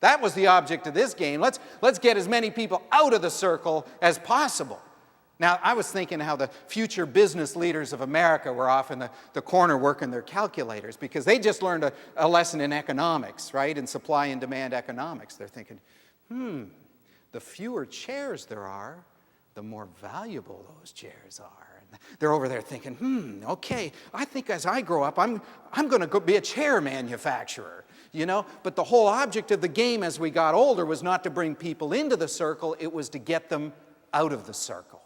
That was the object of this game. Let's get as many people out of the circle as possible. Now, I was thinking how the future business leaders of America were off in the corner working their calculators because they just learned a lesson in economics, right? In supply and demand economics. They're thinking, the fewer chairs there are, the more valuable those chairs are. And they're over there thinking, okay, I think as I grow up, I'm going to go be a chair manufacturer. But the whole object of the game as we got older was not to bring people into the circle, it was to get them out of the circle.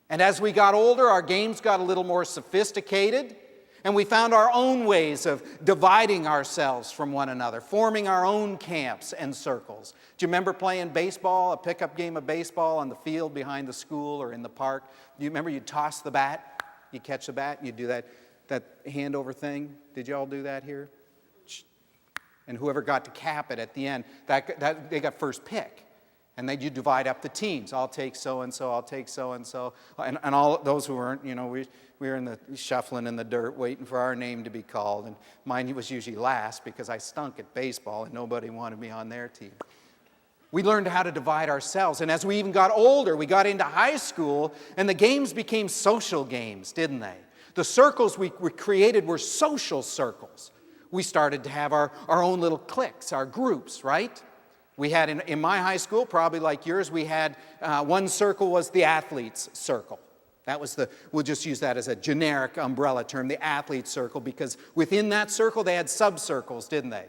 And as we got older, our games got a little more sophisticated, and we found our own ways of dividing ourselves from one another, forming our own camps and circles. Do you remember playing baseball, a pickup game of baseball on the field behind the school or in the park? Do you remember you'd toss the bat, you'd catch the bat, and you'd do that handover thing? Did you all do that here? And whoever got to cap it at the end, they got first pick. And then you divide up the teams. I'll take so-and-so, I'll take so-and-so. And all those who weren't, we were in the shuffling in the dirt waiting for our name to be called. And mine was usually last because I stunk at baseball and nobody wanted me on their team. We learned how to divide ourselves. And as we even got older, we got into high school, and the games became social games, didn't they? The circles we created were social circles. We started to have our own little cliques, our groups, right? We had, in my high school, probably like yours, we had one circle was the athletes' circle. That was we'll just use that as a generic umbrella term, the athletes' circle, because within that circle they had sub-circles, didn't they?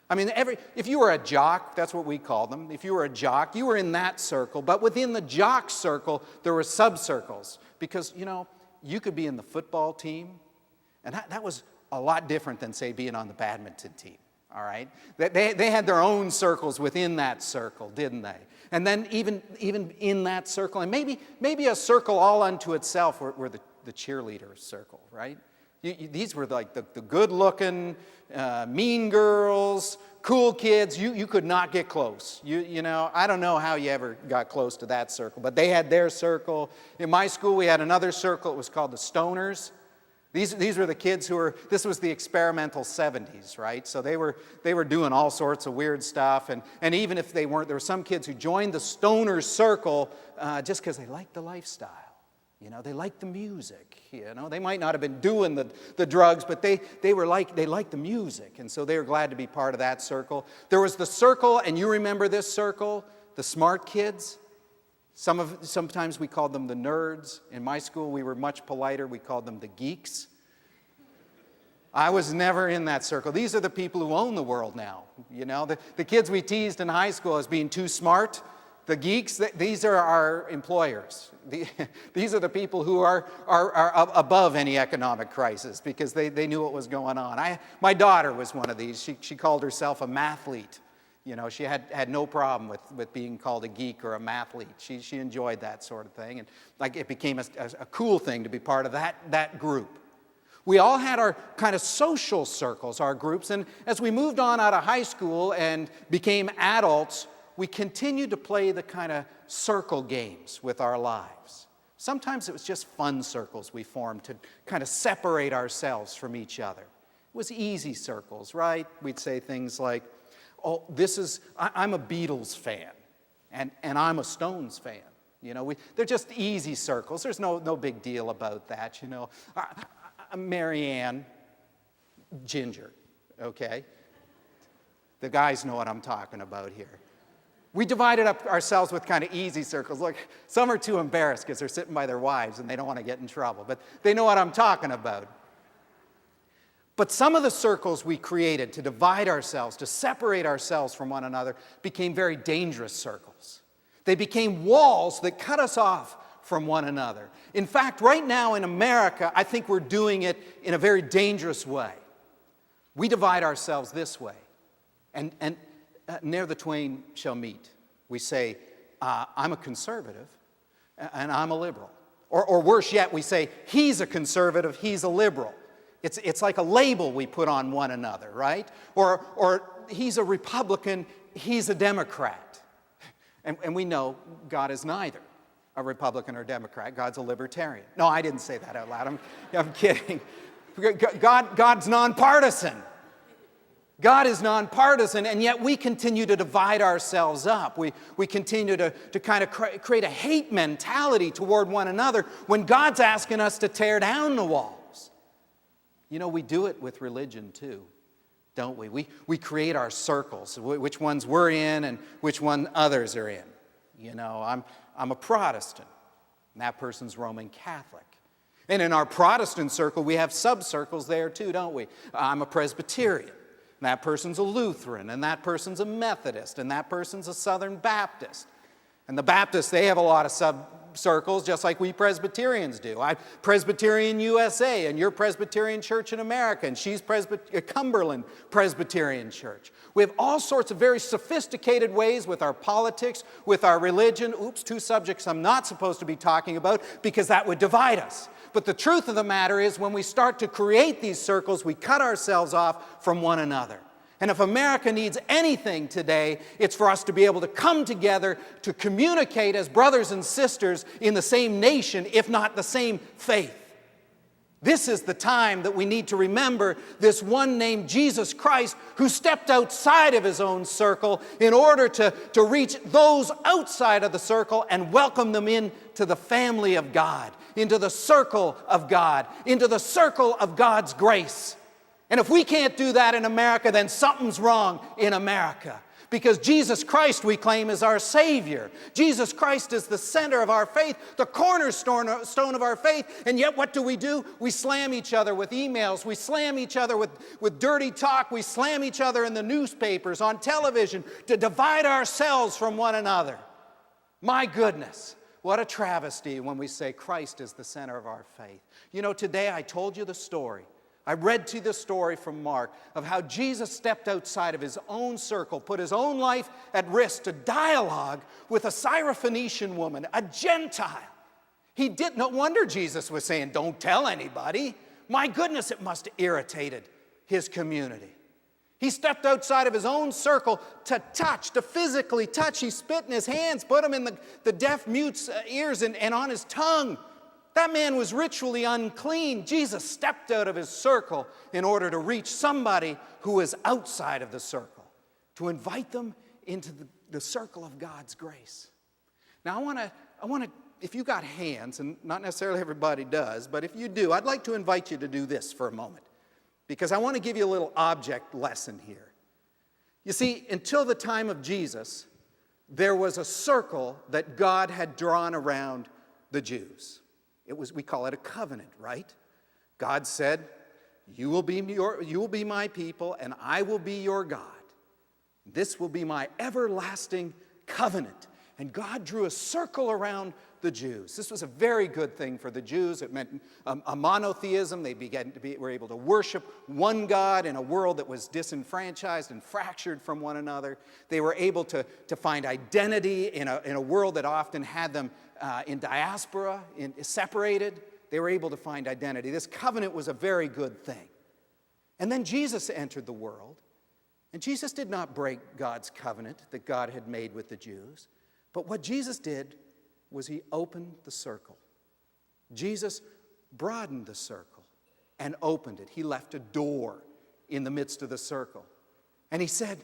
I mean, if you were a jock, that's what we called them. If you were a jock, you were in that circle, but within the jock circle, there were sub-circles. Because, you could be in the football team, and that was a lot different than, say, being on the badminton team. All right? They had their own circles within that circle, didn't they? And then even in that circle, and maybe a circle all unto itself were the cheerleader circle, right? These were like the good-looking, mean girls, cool kids. You could not get close. I don't know how you ever got close to that circle, but they had their circle. In my school, we had another circle. It was called the stoners. These were the kids this was the experimental 70s, right? So they were doing all sorts of weird stuff. And even if they weren't, there were some kids who joined the stoner circle just because they liked the lifestyle. They liked the music. They might not have been doing the drugs, but they liked the music. And so they were glad to be part of that circle. There was the circle, and you remember this circle, the smart kids. Sometimes we called them the nerds. In my school, we were much politer. We called them the geeks. I was never in that circle. These are the people who own the world now. The kids we teased in high school as being too smart. The geeks, these are our employers. These are the people who are above any economic crisis because they knew what was going on. My daughter was one of these. She called herself a mathlete. She had no problem with being called a geek or a mathlete. She enjoyed that sort of thing. And it became a cool thing to be part of that group. We all had our kind of social circles, our groups. And as we moved on out of high school and became adults, we continued to play the kind of circle games with our lives. Sometimes it was just fun circles we formed to kind of separate ourselves from each other. It was easy circles, right? We'd say things like, oh, I'm a Beatles fan, and I'm a Stones fan. They're just easy circles. There's no big deal about that, Marianne, Ginger, okay? The guys know what I'm talking about here. We divided up ourselves with kind of easy circles. Look, some are too embarrassed because they're sitting by their wives and they don't want to get in trouble, but they know what I'm talking about. But some of the circles we created to divide ourselves, to separate ourselves from one another, became very dangerous circles. They became walls that cut us off from one another. In fact, right now in America, I think we're doing it in a very dangerous way. We divide ourselves this way, and ne'er the twain shall meet. We say, I'm a conservative, and I'm a liberal. Or worse yet, we say, he's a conservative, he's a liberal. It's like a label we put on one another, right? Or he's a Republican, he's a Democrat. And we know God is neither a Republican or Democrat. God's a libertarian. No, I didn't say that out loud. I'm kidding. God's nonpartisan. God is nonpartisan, and yet we continue to divide ourselves up. We continue to kind of create a hate mentality toward one another when God's asking us to tear down the walls. You know, we do it with religion too, don't we? We create our circles, which ones we're in and which one others are in. You know, I'm a Protestant, and that person's Roman Catholic. And in our Protestant circle, we have subcircles there too, don't we? I'm a Presbyterian. And that person's a Lutheran, and that person's a Methodist, and that person's a Southern Baptist. And the Baptists, they have a lot of subcircles, just like we Presbyterians do. I'm Presbyterian USA, and you're Presbyterian Church in America, and she's Cumberland Presbyterian Church. We have all sorts of very sophisticated ways with our politics, with our religion. Oops, two subjects I'm not supposed to be talking about because that would divide us. But the truth of the matter is when we start to create these circles, we cut ourselves off from one another. And if America needs anything today, it's for us to be able to come together to communicate as brothers and sisters in the same nation, if not the same faith. This is the time that we need to remember this one named Jesus Christ who stepped outside of his own circle in order to reach those outside of the circle and welcome them into the family of God, into the circle of God, into the circle of God's grace. And if we can't do that in America, then something's wrong in America. Because Jesus Christ, we claim, is our Savior. Jesus Christ is the center of our faith, the cornerstone of our faith. And yet what do? We slam each other with emails. We slam each other with dirty talk. We slam each other in the newspapers, on television, to divide ourselves from one another. My goodness, what a travesty when we say Christ is the center of our faith. You know, today I told you the story. I read to you the story from Mark of how Jesus stepped outside of his own circle, put his own life at risk to dialogue with a Syrophoenician woman, a Gentile. No wonder Jesus was saying, don't tell anybody. My goodness, it must have irritated his community. He stepped outside of his own circle to physically touch. He spit in his hands, put them in the deaf mute's ears and on his tongue. That man was ritually unclean. Jesus stepped out of his circle in order to reach somebody who was outside of the circle, to invite them into the circle of God's grace. Now, I want to, if you got hands, and not necessarily everybody does, but if you do, I'd like to invite you to do this for a moment, because I want to give you a little object lesson here. You see, until the time of Jesus, there was a circle that God had drawn around the Jews. We call it a covenant, right? God said, you will be my people, and I will be your God. This will be my everlasting covenant. And God drew a circle around the Jews. This was a very good thing for the Jews. It meant a monotheism. They were able to worship one God in a world that was disenfranchised and fractured from one another. They were able to find identity in a world that often had them in diaspora, separated. They were able to find identity. This covenant was a very good thing. And then Jesus entered the world, and Jesus did not break God's covenant that God had made with the Jews. But what Jesus did was he opened the circle. Jesus broadened the circle and opened it. He left a door in the midst of the circle. And he said,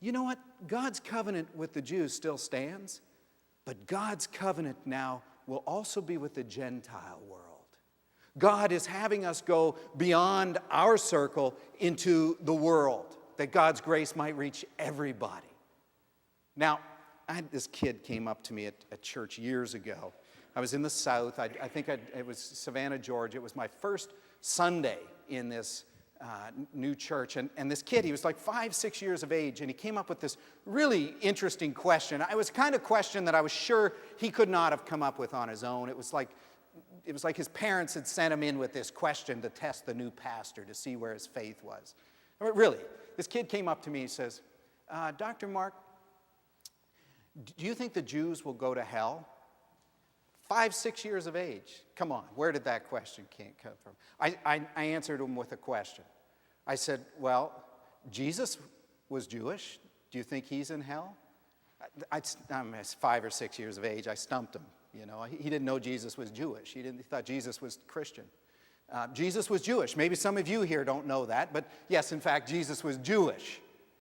you know what? God's covenant with the Jews still stands. But God's covenant now will also be with the Gentile world. God is having us go beyond our circle into the world, that God's grace might reach everybody. Now, this kid came up to me at church years ago. I was in the South. I think it was Savannah, Georgia. It was my first Sunday in this new church. And this kid, he was like 5, 6 years of age, and he came up with this really interesting question. It was the kind of question that I was sure he could not have come up with on his own. It was like his parents had sent him in with this question to test the new pastor to see where his faith was. I mean, really, this kid came up to me and says, Dr. Mark, do you think the Jews will go to hell? 5, 6 years of age. Come on, where did that question come from? I answered him with a question. I said, well, Jesus was Jewish. Do you think he's in hell? I'm 5 or 6 years of age. I stumped him. You know, he didn't know Jesus was Jewish. He thought Jesus was Christian. Jesus was Jewish. Maybe some of you here don't know that, but yes, in fact, Jesus was Jewish.